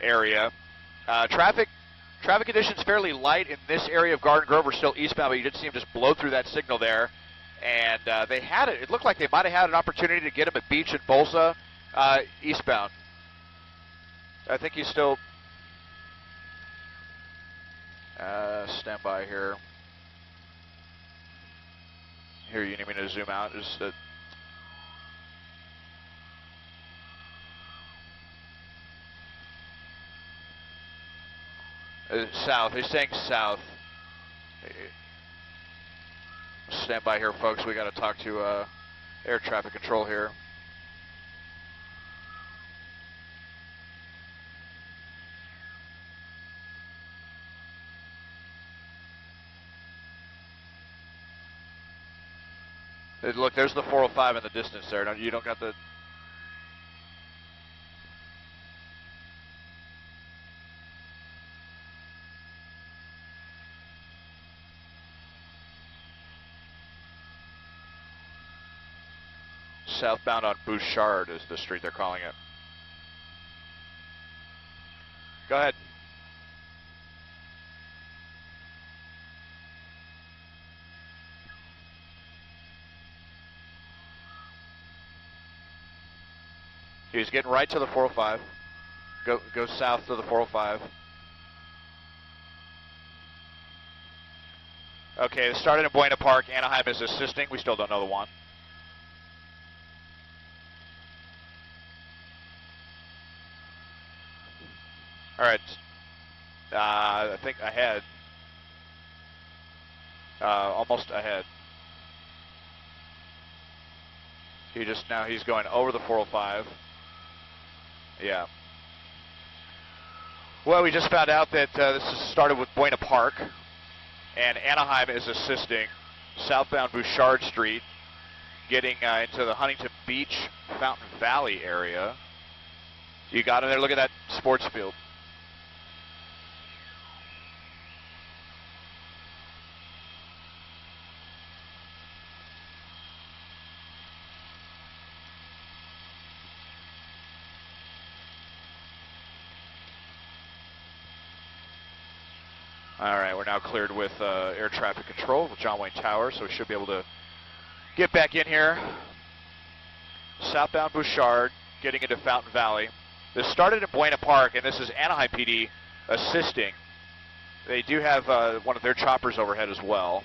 area. Traffic conditions fairly light in this area of Garden Grove. We're still eastbound, but you did see him just blow through that signal there. And they had it. It looked like they might have had an opportunity to get him at Beach and Bolsa eastbound. I think he's still stand by here. Here, you need me to zoom out? Just south. He's saying south. Stand by here, folks. We got to talk to air traffic control here. Look, there's the 405 in the distance there. You don't got the... Southbound on Bouchard is the street they're calling it. Go ahead. He's getting right to the 405. Go south to the 405. Okay, it started in Buena Park. Anaheim is assisting. We still don't know the one. All right. I think ahead. Almost ahead. He's going over the 405. Yeah. Well, we just found out that this has started with Buena Park, and Anaheim is assisting southbound Bouchard Street, getting into the Huntington Beach, Fountain Valley area. You got him there. Look at that sports field. All right, we're now cleared with air traffic control with John Wayne Tower, so we should be able to get back in here. Southbound Bouchard, getting into Fountain Valley. This started in Buena Park, and this is Anaheim PD assisting. They do have one of their choppers overhead as well.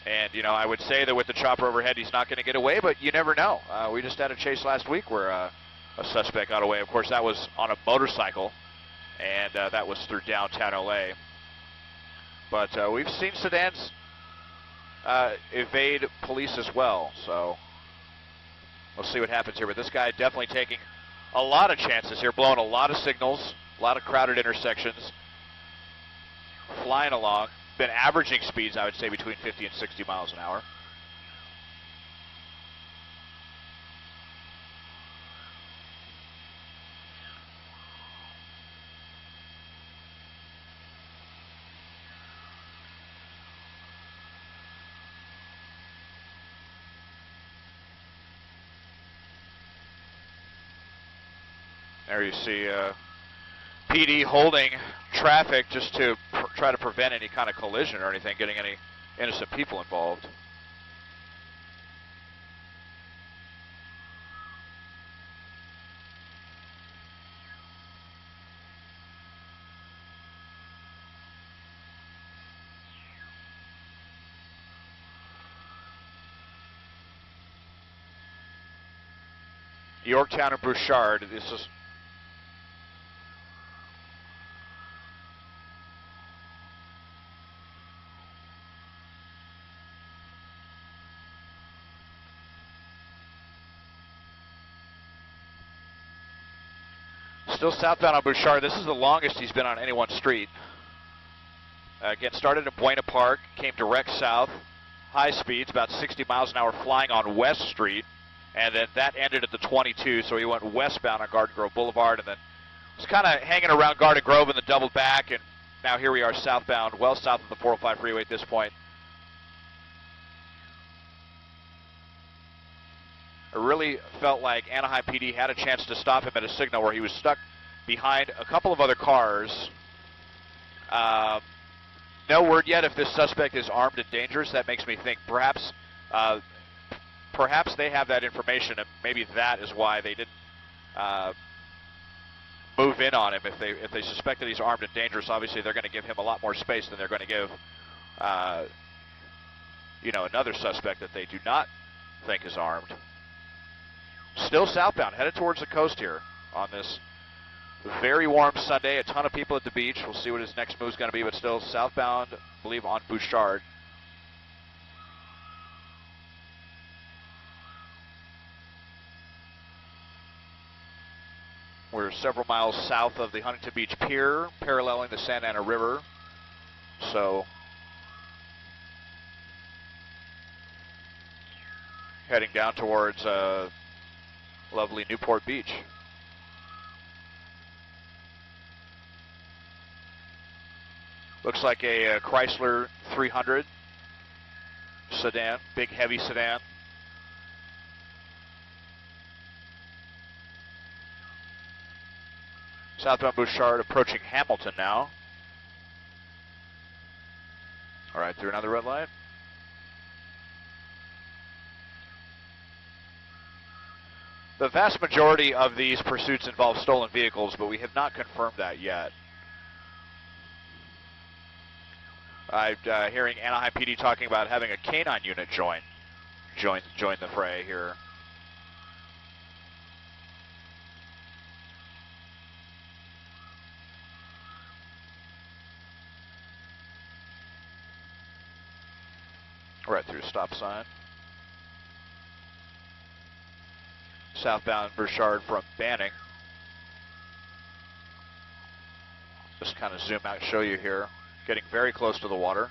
And, you know, I would say that with the chopper overhead, he's not going to get away, but you never know. We just had a chase last week where a suspect got away. Of course, that was on a motorcycle. And that was through downtown LA. But we've seen sedans evade police as well, so we'll see what happens here. But this guy definitely taking a lot of chances here, blowing a lot of signals, a lot of crowded intersections, flying along. Been averaging speeds, I would say, between 50 and 60 miles an hour. There you see PD holding traffic just to try to prevent any kind of collision or anything, getting any innocent people involved. Yorktown and Bouchard, this is... Still southbound on Bouchard. This is the longest he's been on any one street. Again, started in Buena Park, came direct south, high speeds, about 60 miles an hour flying on West Street, and then that ended at the 22, so he went westbound on Garden Grove Boulevard, and then was kind of hanging around Garden Grove and then doubled back, and now here we are southbound, well south of the 405 freeway at this point. I really felt like Anaheim PD had a chance to stop him at a signal where he was stuck behind a couple of other cars. No word yet if this suspect is armed and dangerous. That makes me think perhaps they have that information, and maybe that is why they didn't move in on him. If they suspect that he's armed and dangerous, obviously they're going to give him a lot more space than they're going to give another suspect that they do not think is armed. Still southbound, headed towards the coast here on this very warm Sunday. A ton of people at the beach. We'll see what his next move is going to be, but still southbound, I believe, on Bouchard. We're several miles south of the Huntington Beach Pier, paralleling the Santa Ana River. So, heading down towards lovely Newport Beach. Looks like a Chrysler 300 sedan, big heavy sedan. Southbound Bouchard approaching Hamilton now. All right, through another red light. The vast majority of these pursuits involve stolen vehicles, but we have not confirmed that yet. I'm hearing Anaheim PD talking about having a canine unit join the fray here. Right through stop sign. Southbound Bouchard from Banning. Just kind of zoom out and show you here. Getting very close to the water.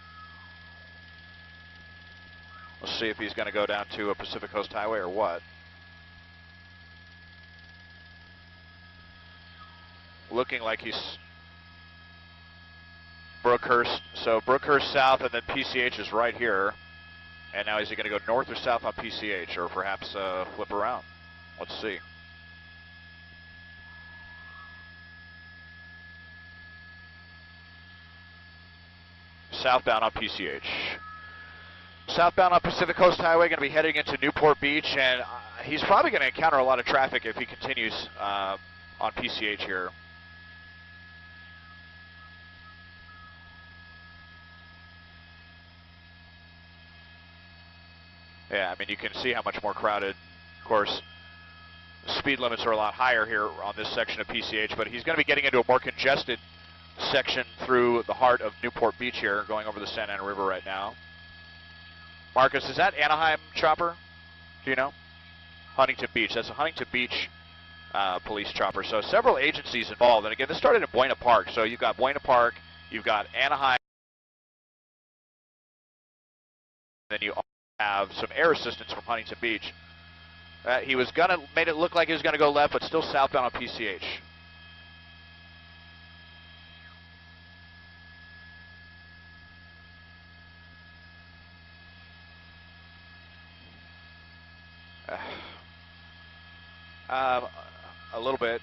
Let's see if he's going to go down to a Pacific Coast Highway or what. Looking like he's Brookhurst. So Brookhurst south, and then PCH is right here. And now is he going to go north or south on PCH, or perhaps flip around? Let's see. Southbound on PCH. Southbound on Pacific Coast Highway, going to be heading into Newport Beach, and he's probably going to encounter a lot of traffic if he continues on PCH here. Yeah, I mean, you can see how much more crowded. Of course, speed limits are a lot higher here on this section of PCH, but he's going to be getting into a more congested section through the heart of Newport Beach here, going over the Santa Ana River right now. Marcus, is that Anaheim chopper? Do you know? Huntington Beach. That's a Huntington Beach police chopper. So several agencies involved. And again, this started in Buena Park. So you've got Buena Park, you've got Anaheim, then you have some air assistance from Huntington Beach. He was gonna made it look like he was gonna go left, but still southbound on PCH. A little bit.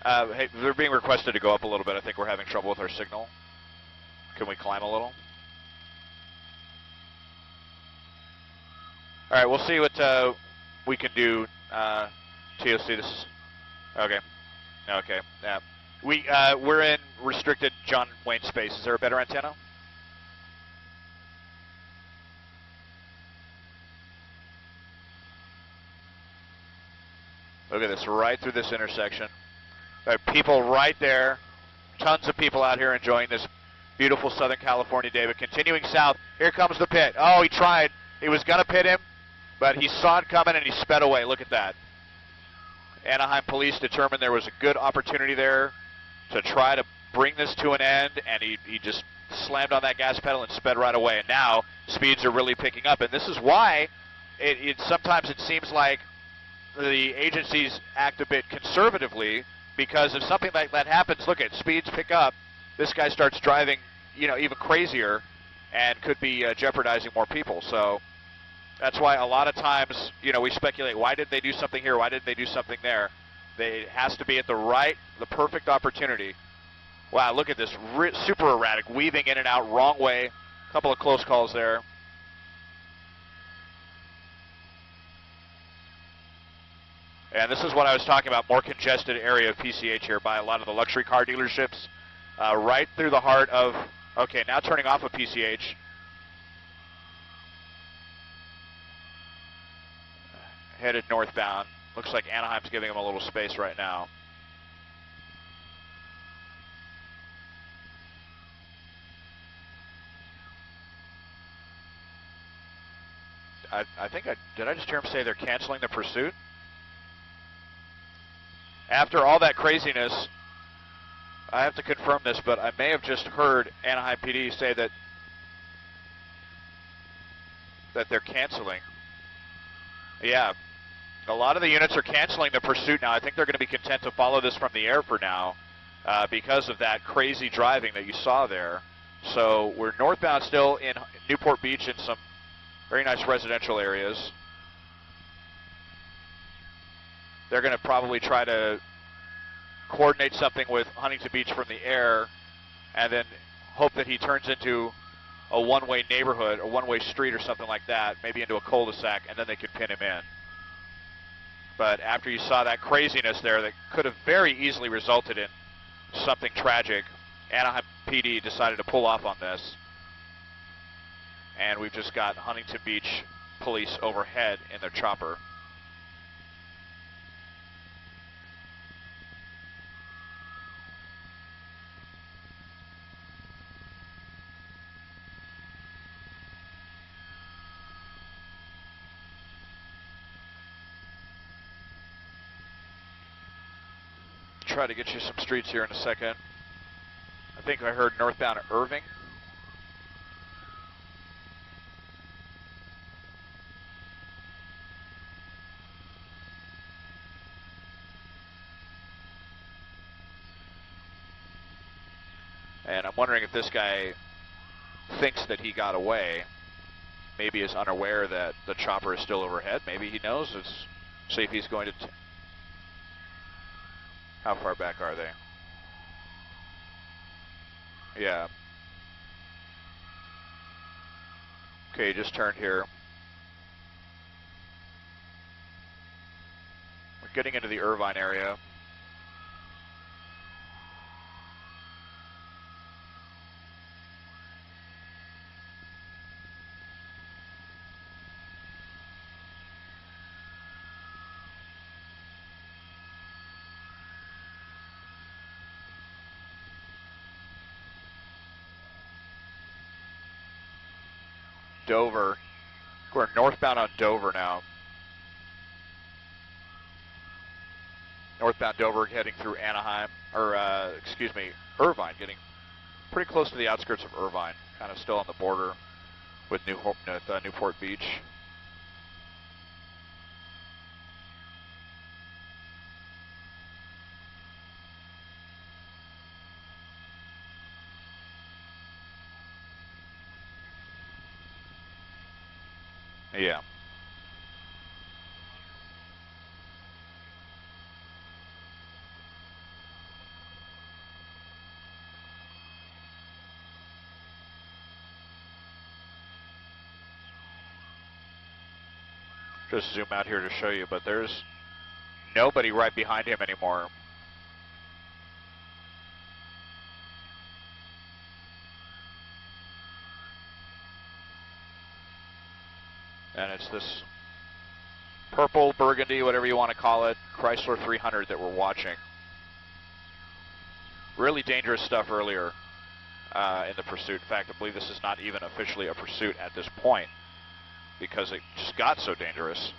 Hey, they're being requested to go up a little bit. I think we're having trouble with our signal. Can we climb a little? All right, we'll see what we can do. TOC, this is okay. Okay, yeah. We're in restricted John Wayne space. Is there a better antenna? Look at this, right through this intersection. People right there. Tons of people out here enjoying this beautiful Southern California day. But continuing south, here comes the pit. Oh, he tried. He was going to pit him, but he saw it coming and he sped away. Look at that. Anaheim police determined there was a good opportunity there to try to bring this to an end, and he just slammed on that gas pedal and sped right away. And now speeds are really picking up. And this is why sometimes it seems like the agencies act a bit conservatively, because if something like that happens, look at speeds pick up, this guy starts driving, even crazier, and could be jeopardizing more people. So that's why a lot of times, you know, we speculate, why did they do something here? Why didn't they do something there? It has to be at the perfect opportunity. Wow, look at this, super erratic, weaving in and out, wrong way. A couple of close calls there. And this is what I was talking about, more congested area of PCH here by a lot of the luxury car dealerships. Right through the heart of, okay, now turning off of PCH. Headed northbound. Looks like Anaheim's giving him a little space right now. I think did I just hear him say they're canceling the pursuit? After all that craziness, I have to confirm this, but I may have just heard Anaheim PD say that they're canceling. Yeah, a lot of the units are canceling the pursuit now. I think they're going to be content to follow this from the air for now because of that crazy driving that you saw there. So we're northbound still in Newport Beach in some very nice residential areas. They're going to probably try to coordinate something with Huntington Beach from the air and then hope that he turns into a one-way neighborhood, a one-way street or something like that, maybe into a cul-de-sac, and then they could pin him in. But after you saw that craziness there that could have very easily resulted in something tragic, Anaheim PD decided to pull off on this. And we've just got Huntington Beach police overhead in their chopper. Try to get you some streets here in a second. I think I heard northbound at Irving. And I'm wondering if this guy thinks that he got away. Maybe is unaware that the chopper is still overhead. Maybe he knows. Let's see if he's going to... How far back are they? Yeah. Okay, just turned here. We're getting into the Irvine area. Dover. We're northbound on Dover now. Northbound Dover heading through Anaheim, or excuse me, Irvine, getting pretty close to the outskirts of Irvine, kind of still on the border with Newport Beach. Yeah. Just zoom out here to show you, but there's nobody right behind him anymore. And it's this purple, burgundy, whatever you want to call it, Chrysler 300 that we're watching. Really dangerous stuff earlier in the pursuit. In fact, I believe this is not even officially a pursuit at this point because it just got so dangerous.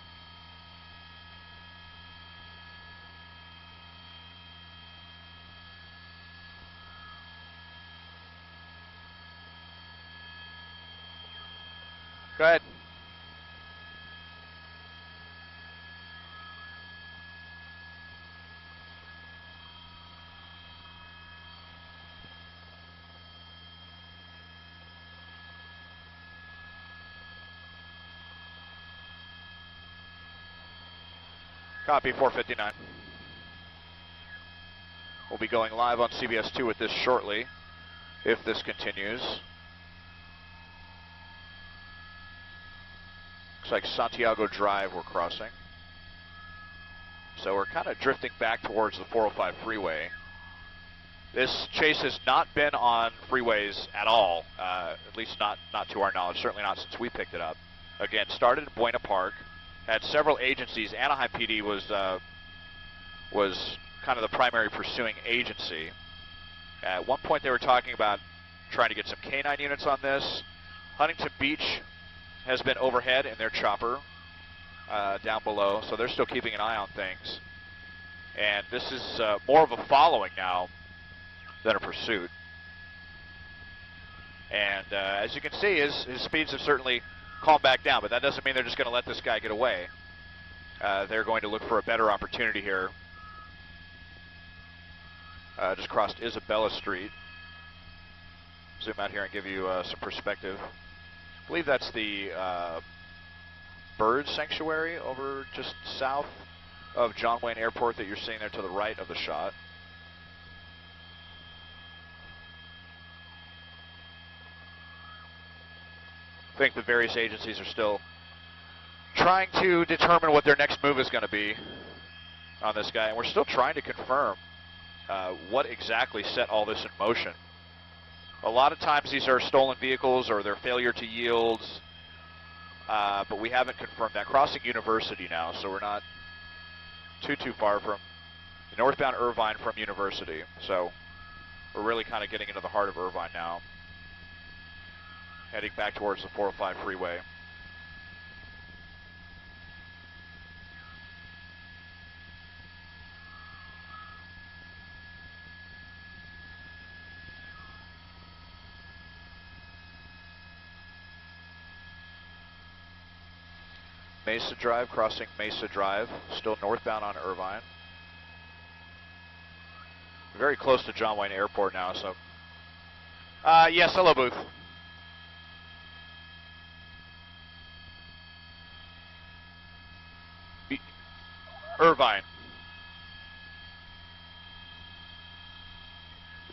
Go ahead. Copy, 459. We'll be going live on CBS 2 with this shortly, if this continues. Looks like Santiago Drive we're crossing. So we're kind of drifting back towards the 405 freeway. This chase has not been on freeways at all, at least not to our knowledge, certainly not since we picked it up. Again, started at Buena Park, had several agencies. Anaheim PD was kind of the primary pursuing agency. At one point they were talking about trying to get some K9 units on this. Huntington Beach has been overhead in their chopper down below, so they're still keeping an eye on things. And this is more of a following now than a pursuit. And as you can see, his speeds have certainly calmed back down, but that doesn't mean they're just going to let this guy get away. They're going to look for a better opportunity here. Just crossed Isabella Street. Zoom out here and give you some perspective. I believe that's the bird sanctuary over just south of John Wayne Airport that you're seeing there to the right of the shot. I think the various agencies are still trying to determine what their next move is going to be on this guy, and we're still trying to confirm what exactly set all this in motion. A lot of times these are stolen vehicles or their failure to yield, but we haven't confirmed that. Crossing University now, so we're not too far from northbound Irvine from University. So we're really kind of getting into the heart of Irvine now. Heading back towards the 405 freeway. Mesa Drive, crossing Mesa Drive, still northbound on Irvine. Very close to John Wayne Airport now, so. Yes, hello, Booth. Irvine.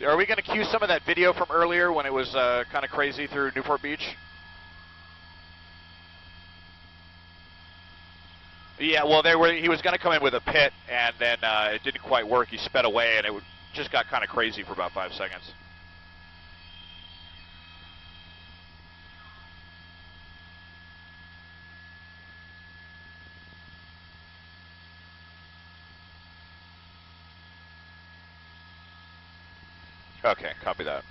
Are we going to cue some of that video from earlier when it was kind of crazy through Newport Beach? Yeah, well, he was going to come in with a pit, and then it didn't quite work. He sped away, and it just got kind of crazy for about 5 seconds. Okay, copy that.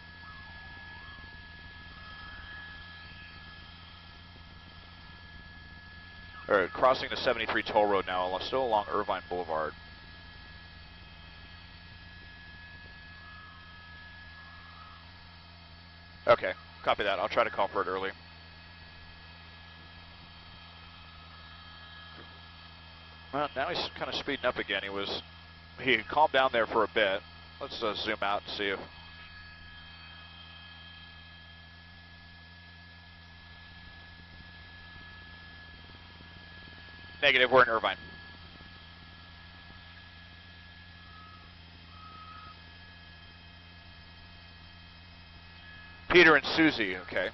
All right, crossing the 73 toll road now, still along Irvine Boulevard. Okay, copy that. I'll try to call for it early. Well, now he's kind of speeding up again. He calmed down there for a bit. Let's zoom out and see if. Negative, we're in Irvine. Peter and Susie, okay.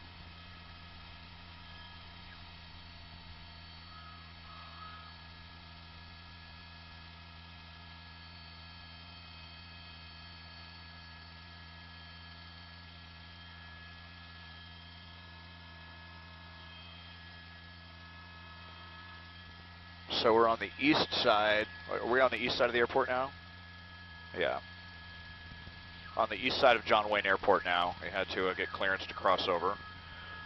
So we're on the east side. Are we on the east side of the airport now? Yeah. On the east side of John Wayne Airport now. We had to get clearance to cross over.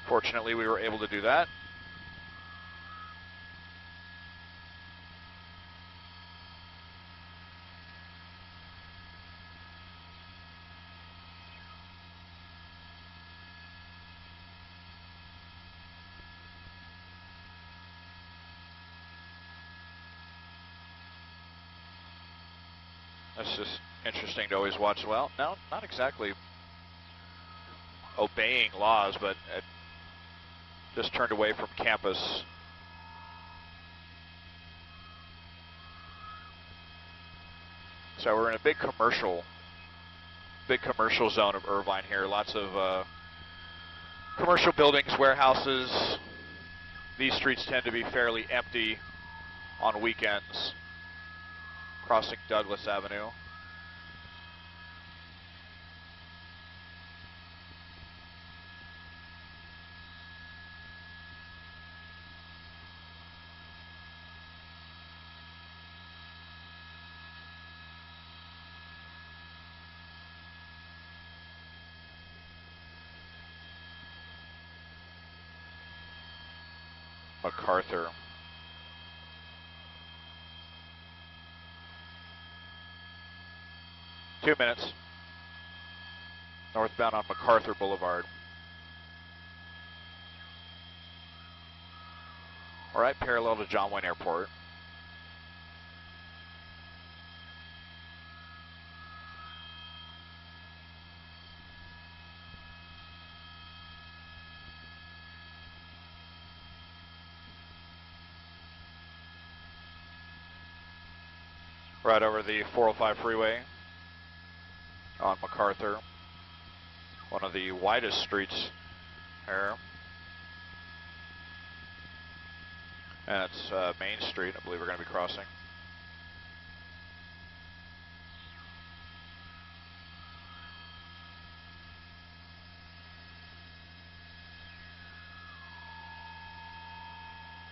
Fortunately, we were able to do that. That's just interesting to always watch. Well, no, not exactly obeying laws, but just turned away from campus. So we're in a big commercial zone of Irvine here. Lots of commercial buildings, warehouses. These streets tend to be fairly empty on weekends, crossing Douglas Avenue. MacArthur. Two minutes. Northbound on MacArthur Boulevard. All right, parallel to John Wayne Airport. Right over the 405 freeway on MacArthur, one of the widest streets here. And it's Main Street, I believe we're going to be crossing.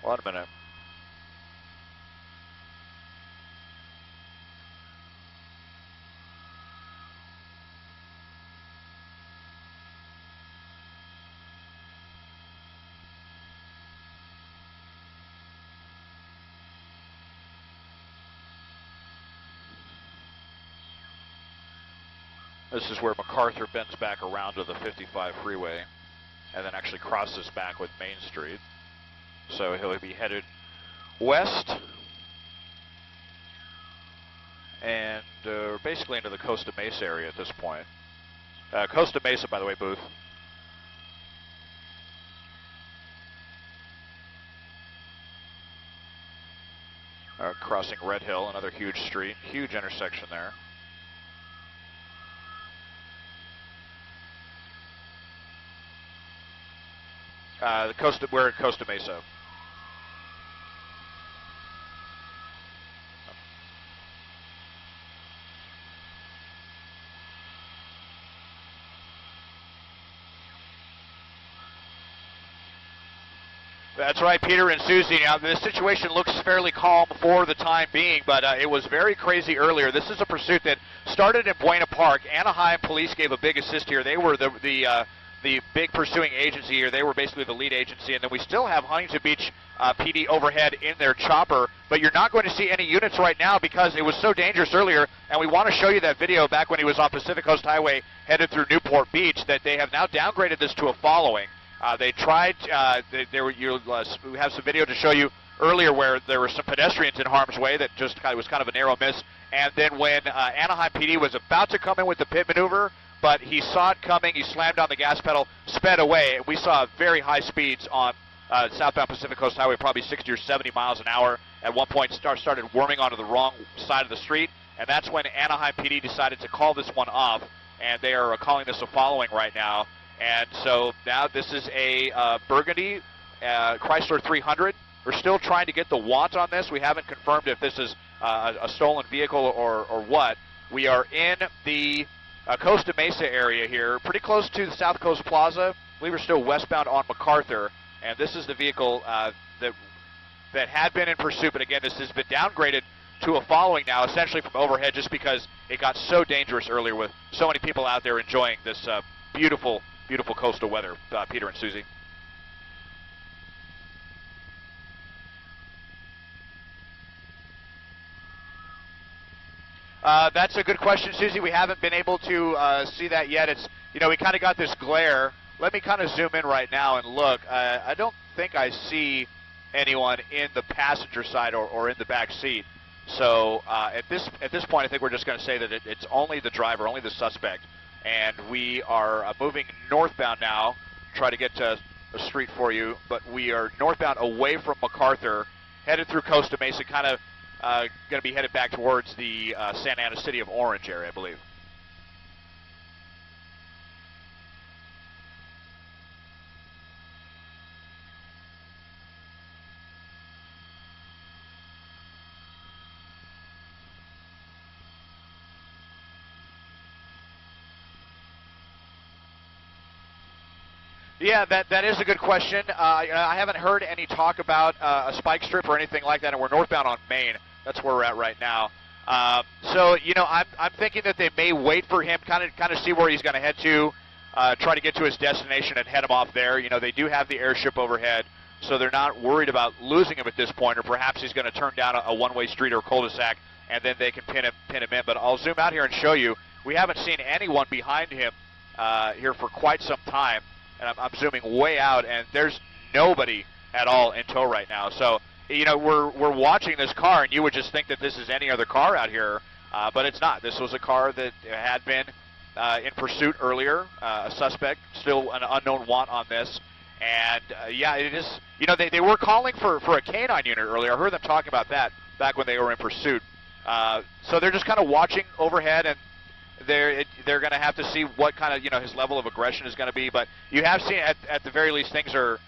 One minute. This is where MacArthur bends back around to the 55 freeway and then actually crosses back with Main Street. So he'll be headed west and basically into the Costa Mesa area at this point. Costa Mesa, by the way, Booth. Crossing Red Hill, another huge street, huge intersection there. We're at Costa Mesa. That's right, Peter and Susie. Now, this situation looks fairly calm for the time being, but it was very crazy earlier. This is a pursuit that started in Buena Park. Anaheim police gave a big assist here. They were the big pursuing agency here. They were basically the lead agency, and then we still have Huntington Beach PD overhead in their chopper, but you're not going to see any units right now because it was so dangerous earlier, and we want to show you that video back when he was on Pacific Coast Highway headed through Newport Beach, that they have now downgraded this to a following. They tried, we have some video to show you earlier where there were some pedestrians in harm's way that just was kind of a narrow miss, and then when Anaheim PD was about to come in with the pit maneuver, but he saw it coming, he slammed on the gas pedal, sped away, and we saw very high speeds on southbound Pacific Coast Highway, probably 60 or 70 miles an hour. At one point, started worming onto the wrong side of the street, and that's when Anaheim PD decided to call this one off, and they are calling this a following right now. And so now this is a Burgundy Chrysler 300. We're still trying to get the want on this. We haven't confirmed if this is a stolen vehicle or what. We are in the Costa Mesa area here, pretty close to the South Coast Plaza. I believe we're still westbound on MacArthur, and this is the vehicle that had been in pursuit, but again, this has been downgraded to a following now, essentially from overhead, just because it got so dangerous earlier with so many people out there enjoying this beautiful, beautiful coastal weather. Peter and Susie. That's a good question, Susie. We haven't been able to see that yet. It's, we kind of got this glare. Let me kind of zoom in right now and look. I don't think I see anyone in the passenger side or in the back seat. So at this point, I think we're just going to say that it's only the driver, only the suspect. And we are moving northbound now. Try to get to a street for you, but we are northbound away from MacArthur, headed through Costa Mesa, kind of going to be headed back towards the Santa Ana City of Orange area, I believe. Yeah, that is a good question. I haven't heard any talk about a spike strip or anything like that, and we're northbound on Main. That's where we're at right now. So I'm thinking that they may wait for him, kind of see where he's going to head to, try to get to his destination and head him off there. They do have the airship overhead, so they're not worried about losing him at this point, or perhaps he's going to turn down a one-way street or cul-de-sac, and then they can pin him in. But I'll zoom out here and show you. We haven't seen anyone behind him here for quite some time. And I'm zooming way out, and there's nobody at all in tow right now. So, we're watching this car, and you would just think that this is any other car out here, but it's not. This was a car that had been in pursuit earlier, a suspect, still an unknown want on this. And, yeah, it is, they were calling for a canine unit earlier. I heard them talking about that back when they were in pursuit. So they're just kind of watching overhead, and they're going to have to see what kind of, his level of aggression is going to be. But you have seen, at the very least, things are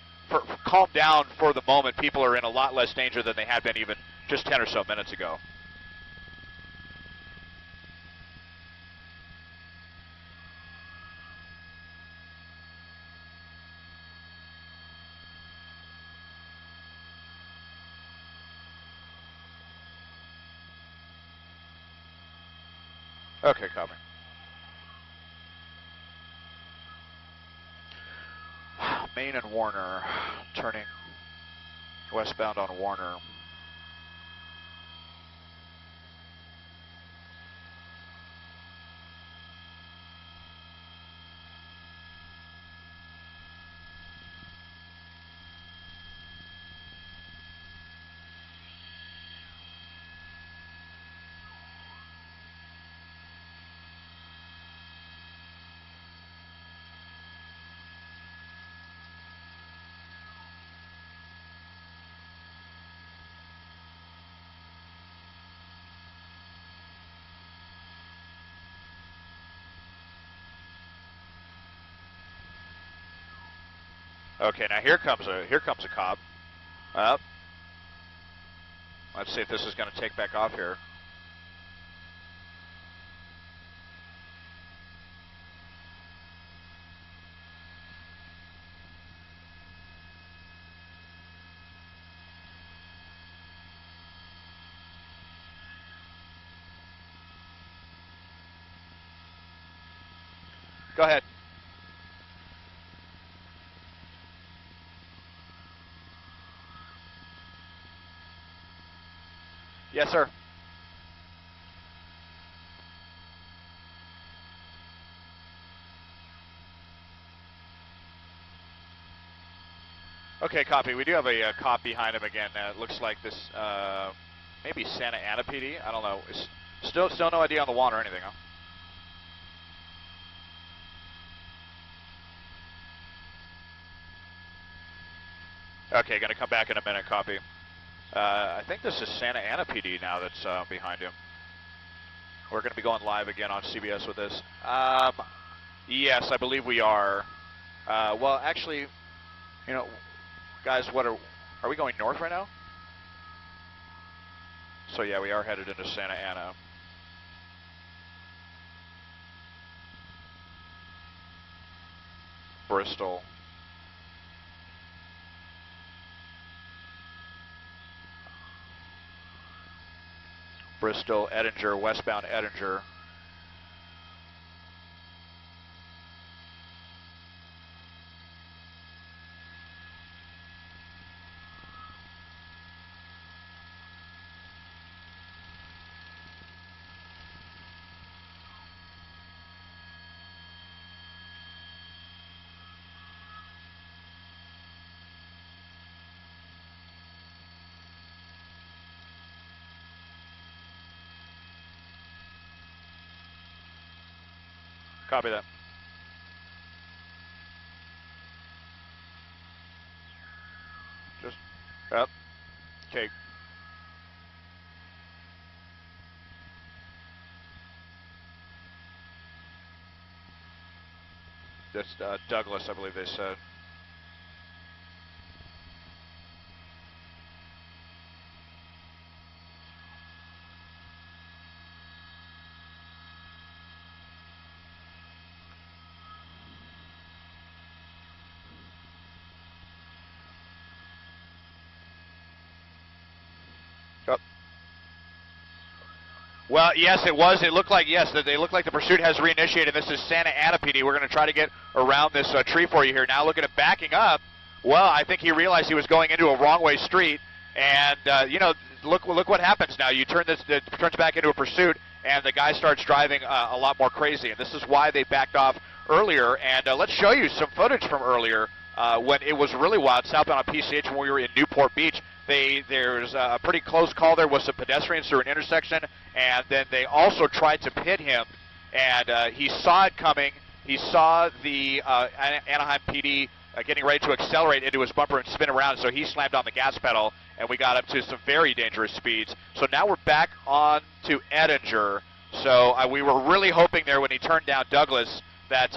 calmed down for the moment. People are in a lot less danger than they had been even just 10 or so minutes ago. Okay, copy. Main and Warner, turning westbound on Warner. Okay, now here comes a cop. Up. Let's see if this is going to take back off here. Go ahead. Yes, sir. Okay, copy. We do have a cop behind him again. It looks like this, maybe Santa Ana PD. I don't know. It's still no idea on the one or anything, huh? Okay, going to come back in a minute, copy. I think this is Santa Ana PD now that's behind him. We're going to be going live again on CBS with this. Yes, I believe we are. Well, actually, guys, are we going north right now? So yeah, we are headed into Santa Ana. Bristol. Bristol, Edinger, westbound Edinger. Copy that. Just up. Okay. That's Douglas, I believe they said. Well, yes, it was. It looked like, yes, they look like the pursuit has reinitiated. This is Santa Ana PD. We're going to try to get around this tree for you here. Now looking at backing up. Well, I think he realized he was going into a wrong way street. And, you know, look what happens now. You turn this, it turns back into a pursuit, and the guy starts driving a lot more crazy. And this is why they backed off earlier. And let's show you some footage from earlier when it was really wild, southbound on PCH when we were in Newport Beach. There's a pretty close call there with some pedestrians through an intersection, and then they also tried to pit him, and he saw it coming. He saw the Anaheim PD getting ready to accelerate into his bumper and spin around, so he slammed on the gas pedal, and we got up to some very dangerous speeds. So now we're back on to Edinger. So we were really hoping there when he turned down Douglas that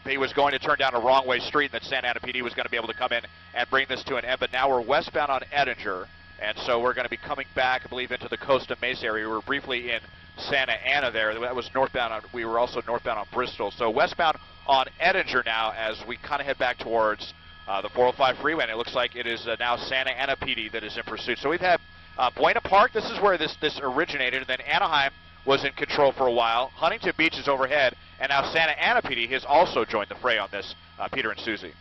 he was going to turn down a wrong way street and that Santa Ana PD was going to be able to come in and bring this to an end. But now we're westbound on Edinger, and so we're going to be coming back, I believe, into the Costa Mesa area. We were briefly in Santa Ana there. That was northbound. We were also northbound on Bristol. So westbound on Edinger now as we kind of head back towards the 405 freeway. And it looks like it is now Santa Ana PD that is in pursuit. So we've had Buena Park. This is where this originated, and then Anaheim was in control for a while. Huntington Beach is overhead, and now Santa Ana PD has also joined the fray on this, Peter and Susie.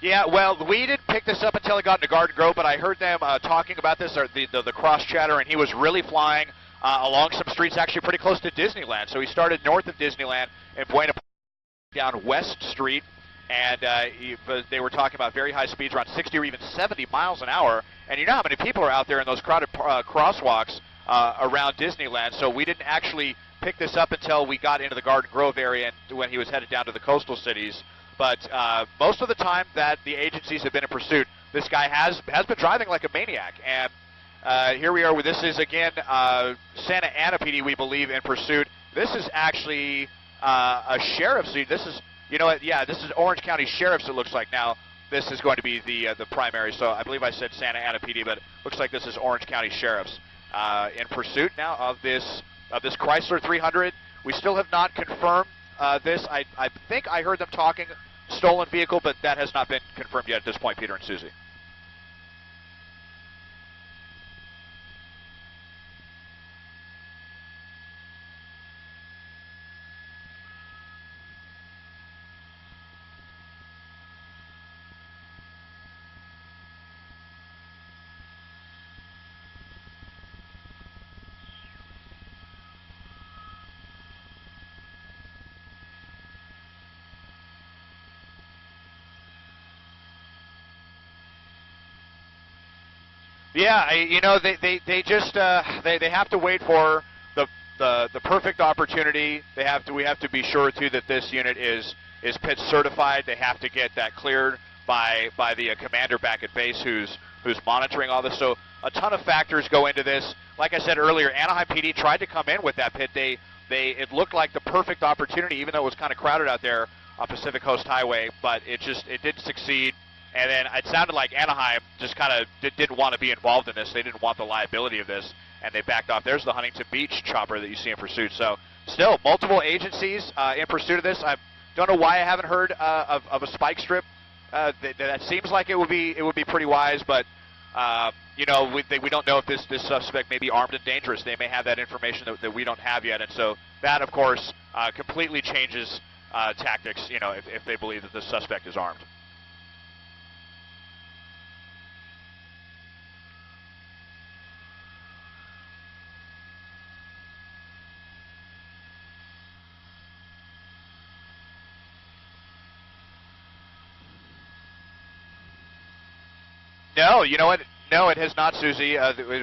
Yeah, well, we didn't pick this up until it got into Garden Grove, but I heard them talking about this, or the cross chatter, and he was really flying along some streets actually pretty close to Disneyland. So he started north of Disneyland in Buena Park down West Street, and they were talking about very high speeds, around 60 or even 70 miles an hour. And you know how many people are out there in those crowded crosswalks around Disneyland, so we didn't actually pick this up until we got into the Garden Grove area and when he was headed down to the coastal cities. But most of the time that the agencies have been in pursuit, this guy has been driving like a maniac. And here we are. This is, again, Santa Ana PD, we believe, in pursuit. This is actually a sheriff's. This is, you know what, yeah, this is Orange County Sheriff's, it looks like. Now, this is going to be the primary. So I believe I said Santa Ana PD, but it looks like this is Orange County Sheriff's in pursuit now of this Chrysler 300. We still have not confirmed this. I think I heard them talking stolen vehicle, but that has not been confirmed yet at this point, Peter and Susie. Yeah, you know, they just they have to wait for the perfect opportunity. We have to be sure too that this unit is pit certified. They have to get that cleared by the commander back at base who's monitoring all this. So a ton of factors go into this. Like I said earlier, Anaheim PD tried to come in with that pit. It looked like the perfect opportunity, even though it was kind of crowded out there on Pacific Coast Highway, but it didn't succeed. And then it sounded like Anaheim just kind of didn't want to be involved in this. They didn't want the liability of this, and they backed off. There's the Huntington Beach chopper that you see in pursuit. So still, multiple agencies in pursuit of this. I don't know why I haven't heard of a spike strip. That seems like it would be pretty wise, but you know, we don't know if this suspect may be armed and dangerous. They may have that information that we don't have yet, and so that, of course, completely changes tactics. You know, if they believe that the suspect is armed. No, you know what? No, it has not, Susie.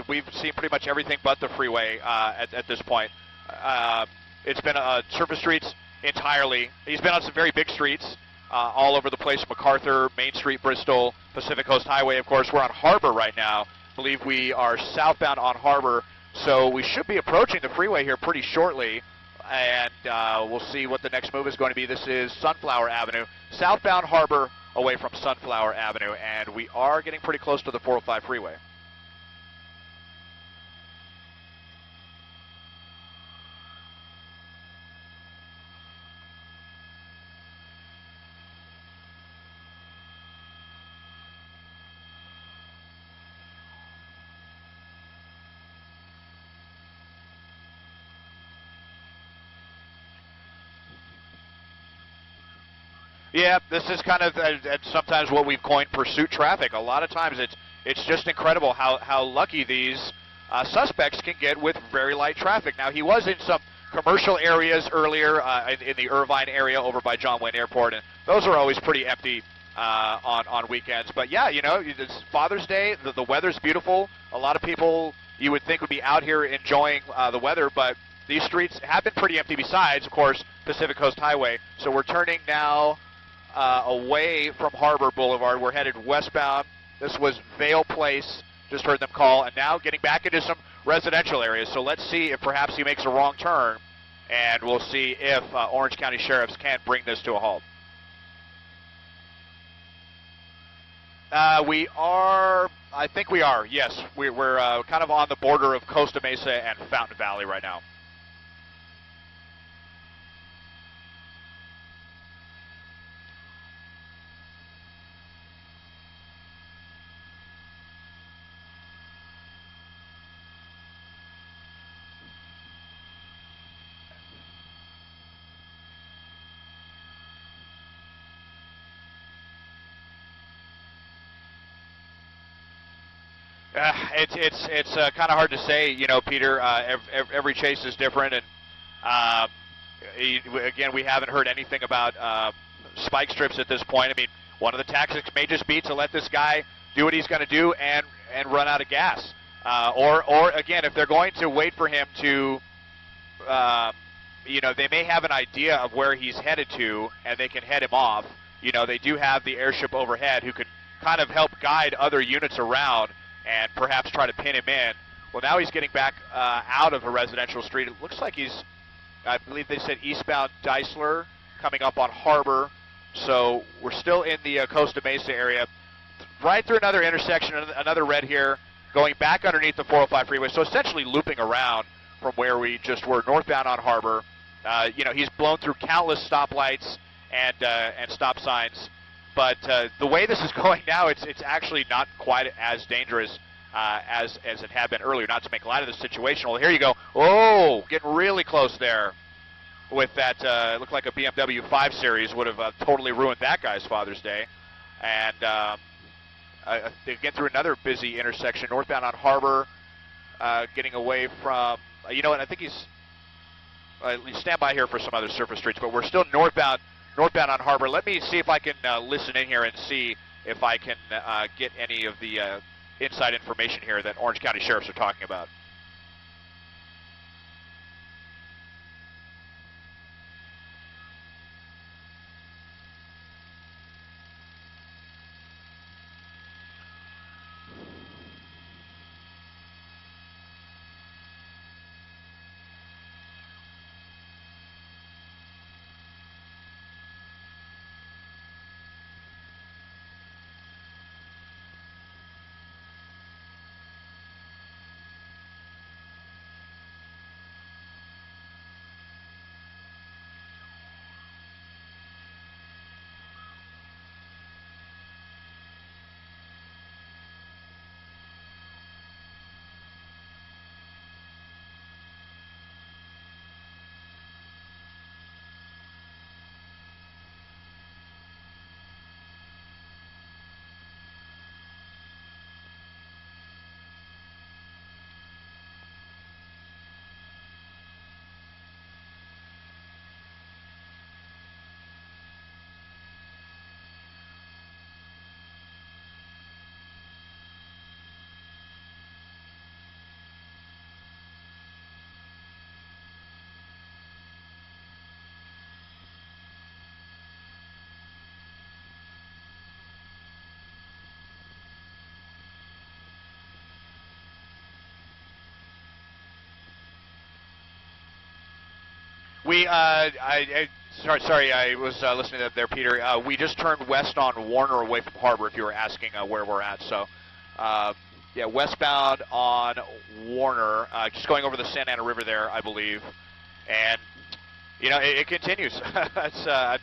We've seen pretty much everything but the freeway at this point. Uh, it's been surface streets entirely. He's been on some very big streets all over the place: MacArthur, Main Street, Bristol, Pacific Coast Highway. Of course, we're on Harbor right now. I believe we are southbound on Harbor, so we should be approaching the freeway here pretty shortly. And we'll see what the next move is going to be. This is Sunflower Avenue, southbound Harbor, away from Sunflower Avenue, and we are getting pretty close to the 405 freeway. Yeah, this is kind of sometimes what we've coined pursuit traffic. A lot of times it's just incredible how lucky these suspects can get with very light traffic. Now, he was in some commercial areas earlier in the Irvine area over by John Wayne Airport, and those are always pretty empty on weekends. But yeah, you know, it's Father's Day. The weather's beautiful. A lot of people you would think would be out here enjoying the weather, but these streets have been pretty empty besides, of course, Pacific Coast Highway. So we're turning now away from Harbor Boulevard. We're headed westbound. This was Vale Place. Just heard them call, and now getting back into some residential areas. So let's see if perhaps he makes a wrong turn, and we'll see if Orange County Sheriffs can bring this to a halt. We are, I think we are, yes. We're kind of on the border of Costa Mesa and Fountain Valley right now. It's kind of hard to say, you know, Peter. Every chase is different, and again, we haven't heard anything about spike strips at this point. I mean, one of the tactics may just be to let this guy do what he's going to do and run out of gas, or again, if they're going to wait for him to, you know, they may have an idea of where he's headed to, and they can head him off. You know, they do have the airship overhead who can kind of help guide other units around and perhaps try to pin him in. Well, now he's getting back out of a residential street. It looks like he's, I believe they said eastbound Deisler, coming up on Harbor. So we're still in the Costa Mesa area. Right through another intersection, another red here, going back underneath the 405 freeway. So essentially looping around from where we just were, northbound on Harbor. You know, he's blown through countless stoplights and stop signs. But the way this is going now, it's actually not quite as dangerous as it had been earlier. Not to make light of the situation. Well, here you go. Oh, getting really close there with that. It looked like a BMW 5 Series would have totally ruined that guy's Father's Day. And they get through another busy intersection, northbound on Harbor, getting away from, you know what, I think he's, stand by here for some other surface streets, but we're still northbound on Harbor. Let me see if I can listen in here and see if I can get any of the inside information here that Orange County Sheriffs are talking about. Sorry, I was listening to that there, Peter. We just turned west on Warner away from Harbor, if you were asking where we're at. So, yeah, westbound on Warner, just going over the Santa Ana River there, I believe. And, you know, it continues. It's,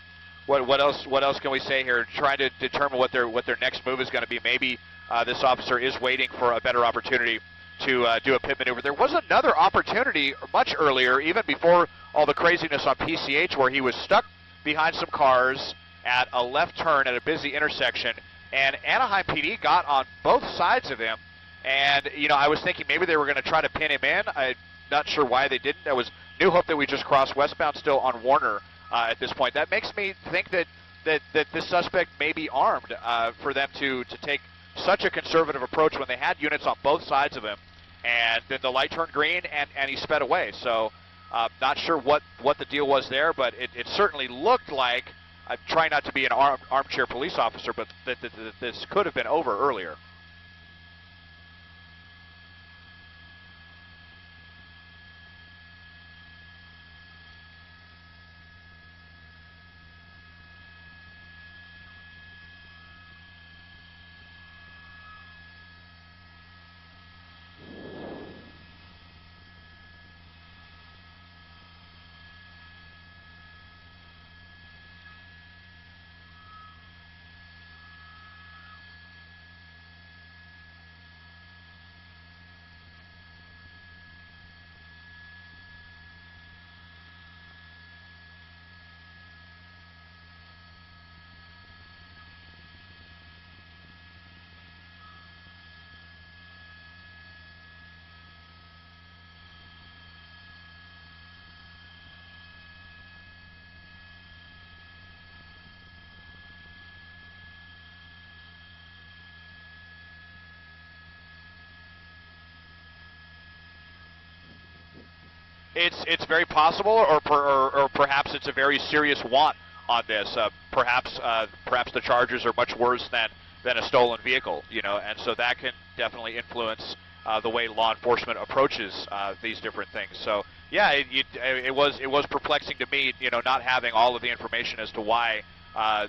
what else can we say here? Trying to determine what their next move is going to be. Maybe this officer is waiting for a better opportunity to do a pit maneuver. There was another opportunity much earlier, even before all the craziness on PCH, where he was stuck behind some cars at a left turn at a busy intersection, and Anaheim PD got on both sides of him. And, you know, I was thinking maybe they were going to try to pin him in. I'm not sure why they didn't. That was New Hope that we just crossed westbound still on Warner at this point. That makes me think that this suspect may be armed for them to take such a conservative approach when they had units on both sides of him. And then the light turned green, and he sped away. So not sure what the deal was there, but it certainly looked like, I'm trying not to be an armchair police officer, but that this could have been over earlier. It's very possible, or perhaps it's a very serious want on this. Perhaps the charges are much worse than a stolen vehicle, you know, and so that can definitely influence the way law enforcement approaches these different things. So yeah, it was perplexing to me, you know, not having all of the information as to why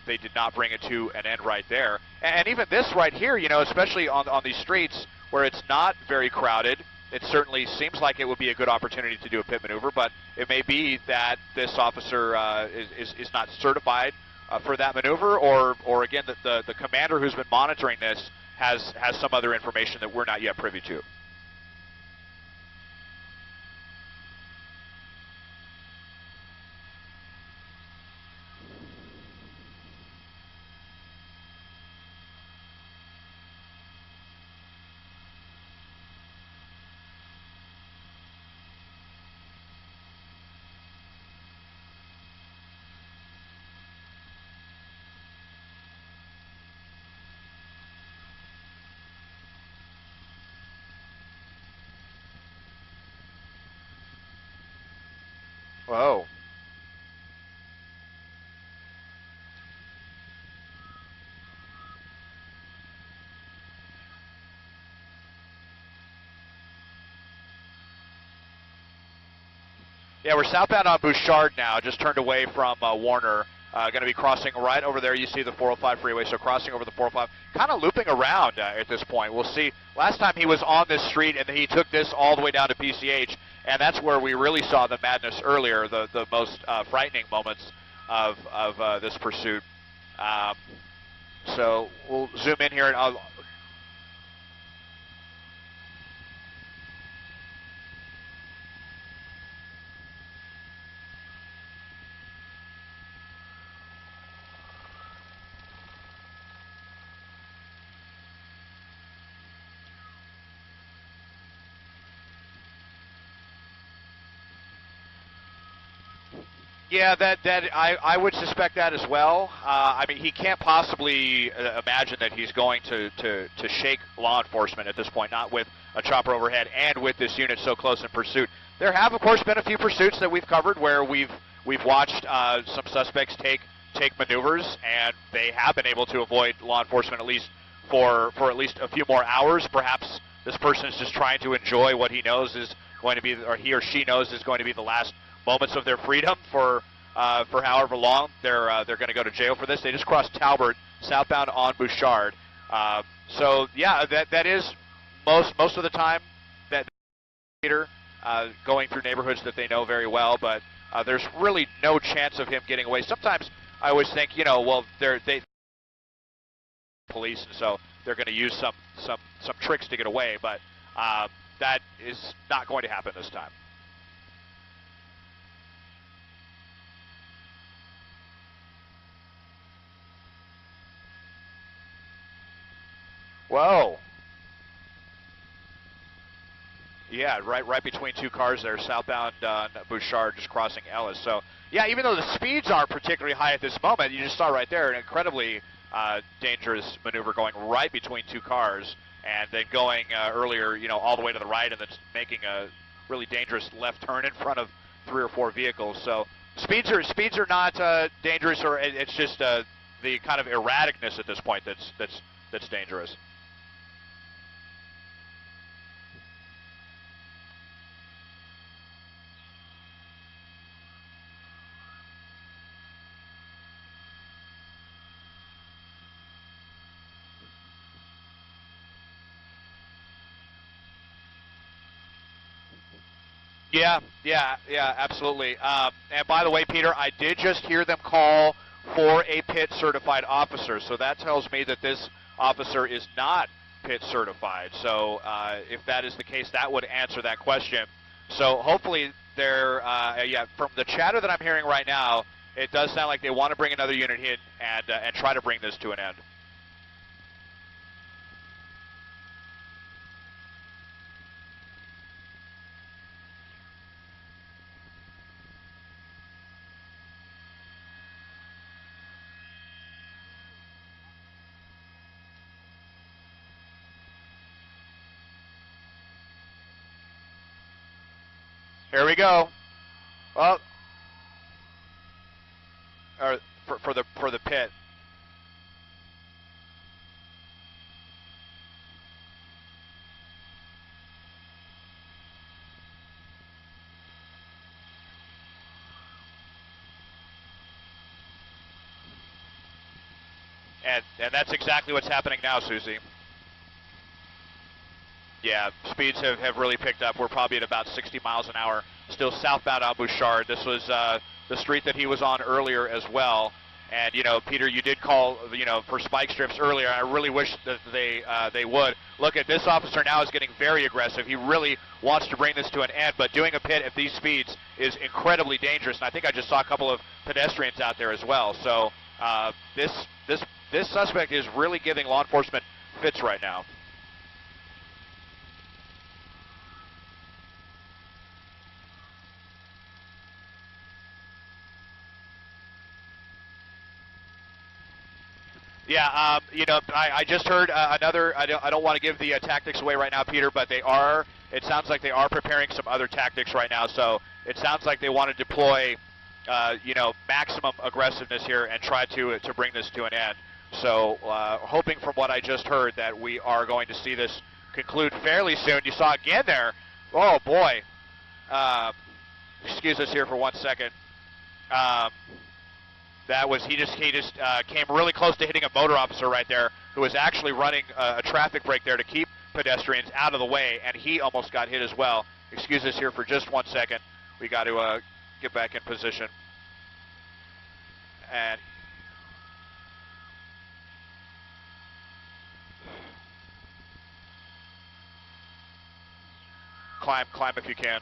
they did not bring it to an end right there. And even this right here, you know, especially on these streets where it's not very crowded. It certainly seems like it would be a good opportunity to do a pit maneuver, but it may be that this officer is not certified for that maneuver, or again, the commander who's been monitoring this has some other information that we're not yet privy to. Whoa. Yeah, we're southbound on Bouchard now, just turned away from Warner. Going to be crossing right over there. You see the 405 freeway, so crossing over the 405, kind of looping around at this point. We'll see. Last time he was on this street, and he took this all the way down to PCH, and that's where we really saw the madness earlier, the most frightening moments of this pursuit. So we'll zoom in here, and I'll... Yeah, I would suspect that as well. I mean, he can't possibly imagine that he's going to shake law enforcement at this point, not with a chopper overhead and with this unit so close in pursuit. There have, of course, been a few pursuits that we've covered where we've watched some suspects take maneuvers, and they have been able to avoid law enforcement at least for at least a few more hours. Perhaps this person is just trying to enjoy what he knows is going to be, or he or she knows is going to be the last moments of their freedom for however long. They're going to go to jail for this. They just crossed Talbert southbound on Bouchard. So yeah, that is most of the time that Peter going through neighborhoods that they know very well, but there's really no chance of him getting away. Sometimes I always think, well, they police, and so they're going to use some tricks to get away, but that is not going to happen this time. Whoa. Yeah, right between two cars there, southbound on Bouchard, just crossing Ellis. So, yeah, even though the speeds aren't particularly high at this moment, you just saw right there an incredibly dangerous maneuver going right between two cars, and then going earlier, all the way to the right, and then making a really dangerous left turn in front of 3 or 4 vehicles. So, speeds are not dangerous, or it's just the kind of erraticness at this point that's dangerous. Yeah, absolutely. And by the way, Peter, I did just hear them call for a pit certified officer, so that tells me that this officer is not pit certified. So if that is the case, that would answer that question. So hopefully they're, from the chatter that I'm hearing right now, it does sound like they want to bring another unit in and try to bring this to an end. Here we go. Well, for the pit. And that's exactly what's happening now, Susie. Yeah, speeds have really picked up. We're probably at about 60 miles an hour, still southbound on Bouchard. This was the street that he was on earlier as well. And, Peter, you did call, for spike strips earlier. I really wish that they would. Look at this officer now is getting very aggressive. He really wants to bring this to an end, but doing a pit at these speeds is incredibly dangerous. And I think I just saw a couple of pedestrians out there as well. So this suspect is really giving law enforcement fits right now. Yeah, I just heard another. I don't want to give the tactics away right now, Peter, but they are. It sounds like they are preparing some other tactics right now. So it sounds like they want to deploy, maximum aggressiveness here and try to bring this to an end. So hoping from what I just heard that we are going to see this conclude fairly soon. You saw again there. Oh boy. Excuse us here for 1 second. That was, he just came really close to hitting a motor officer right there who was actually running a traffic brake there to keep pedestrians out of the way, and he almost got hit as well. Excuse us here for just 1 second. We got to get back in position. And climb if you can.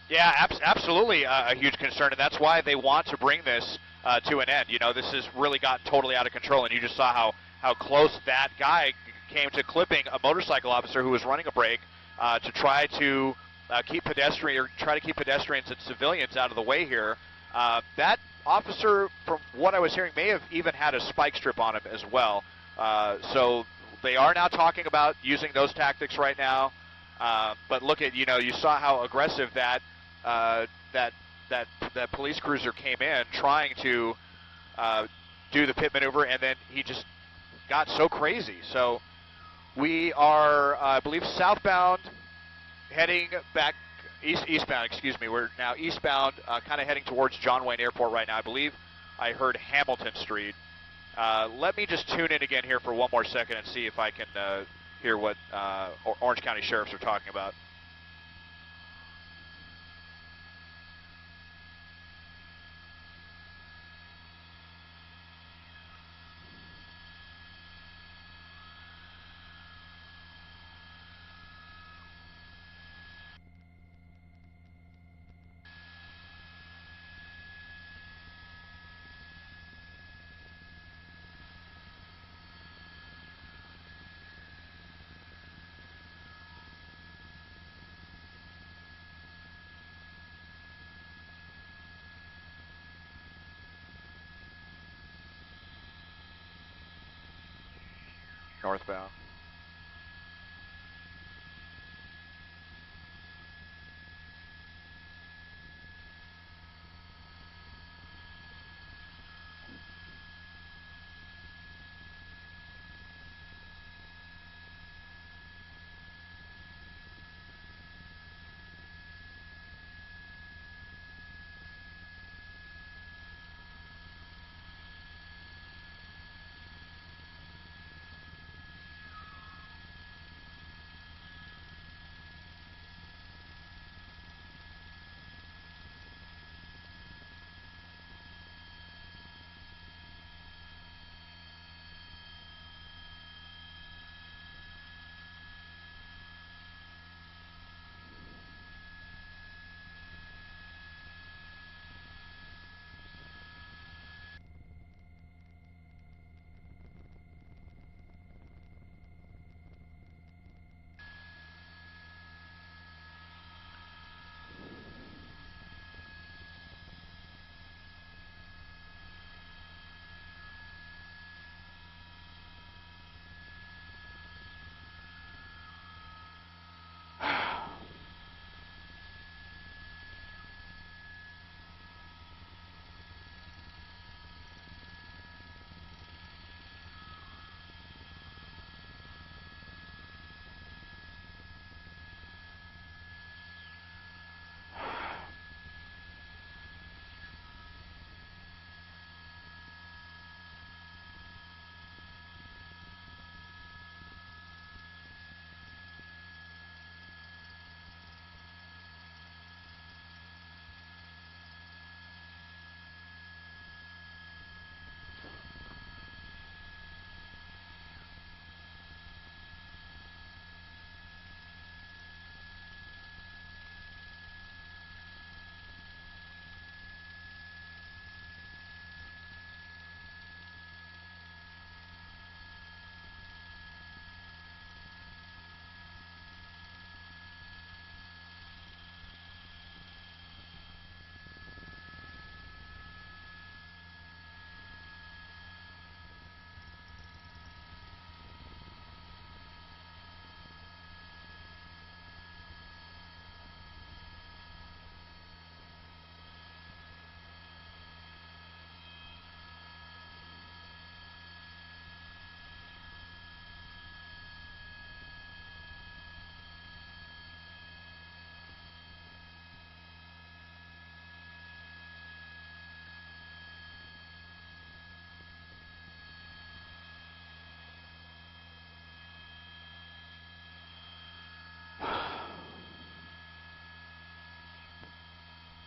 Yeah, absolutely a huge concern, and that's why they want to bring this to an end. You know, this has really gotten totally out of control, and you just saw how close that guy came to clipping a motorcycle officer who was running a brake to try to keep pedestrians and civilians out of the way here. That officer, from what I was hearing, may have even had a spike strip on him as well. So they are now talking about using those tactics right now. But look at, you saw how aggressive that police cruiser came in trying to do the pit maneuver, and then he just got so crazy. So we are, I believe, southbound, heading back eastbound. Excuse me. We're now eastbound, kind of heading towards John Wayne Airport right now. I believe I heard Hamilton Street. Let me just tune in again here for one more second and see if I can hear what Orange County sheriffs are talking about. Northbound.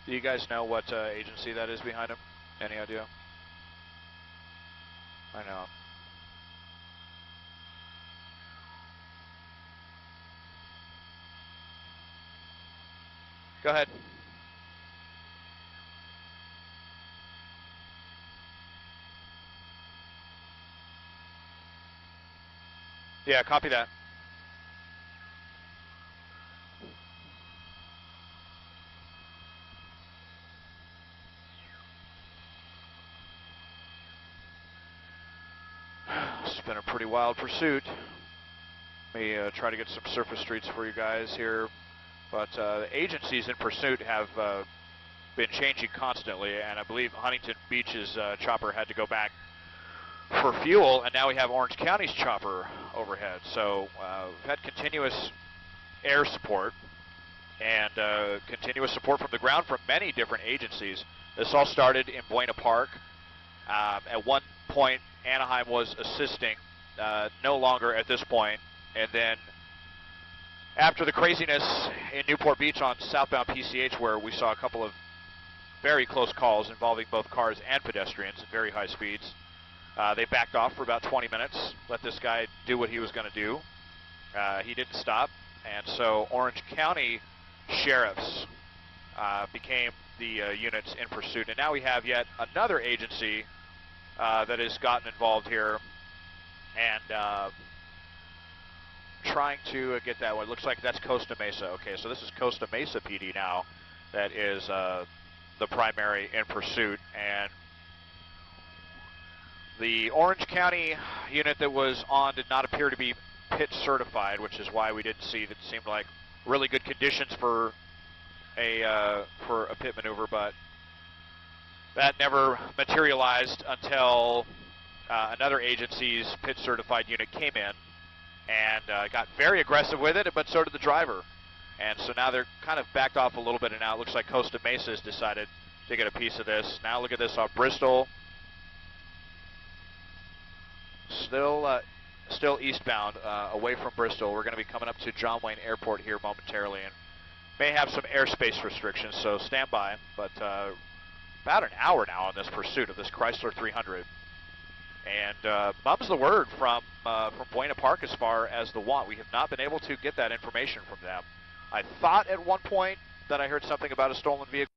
Do you guys know what agency that is behind him? Any idea? I know. Go ahead. Yeah, copy that. It's been a pretty wild pursuit. Let me try to get some surface streets for you guys here. But the agencies in pursuit have been changing constantly, and I believe Huntington Beach's chopper had to go back for fuel, and now we have Orange County's chopper overhead. So we've had continuous air support and continuous support from the ground from many different agencies. This all started in Buena Park. At one point, Anaheim was assisting, no longer at this point. And then after the craziness in Newport Beach on southbound PCH, where we saw a couple of very close calls involving both cars and pedestrians at very high speeds, they backed off for about 20 minutes, let this guy do what he was going to do. He didn't stop, and so Orange County sheriffs became the units in pursuit. And now we have yet another agency that has gotten involved here and trying to get that one. It looks like that's Costa Mesa. Okay, so this is Costa Mesa PD now that is the primary in pursuit. And the Orange County unit that was on did not appear to be pit certified, which is why we didn't see that. It seemed like really good conditions for a pit maneuver, but that never materialized until another agency's pit certified unit came in and got very aggressive with it, but so did the driver. And so now they're kind of backed off a little bit, and now it looks like Costa Mesa has decided to get a piece of this. Now look at this off Bristol. Still eastbound, away from Bristol. We're going to be coming up to John Wayne Airport here momentarily, and may have some airspace restrictions, so stand by. But about an hour now on this pursuit of this Chrysler 300. And mum's the word from Buena Park as far as the want. We have not been able to get that information from them. I thought at one point that I heard something about a stolen vehicle.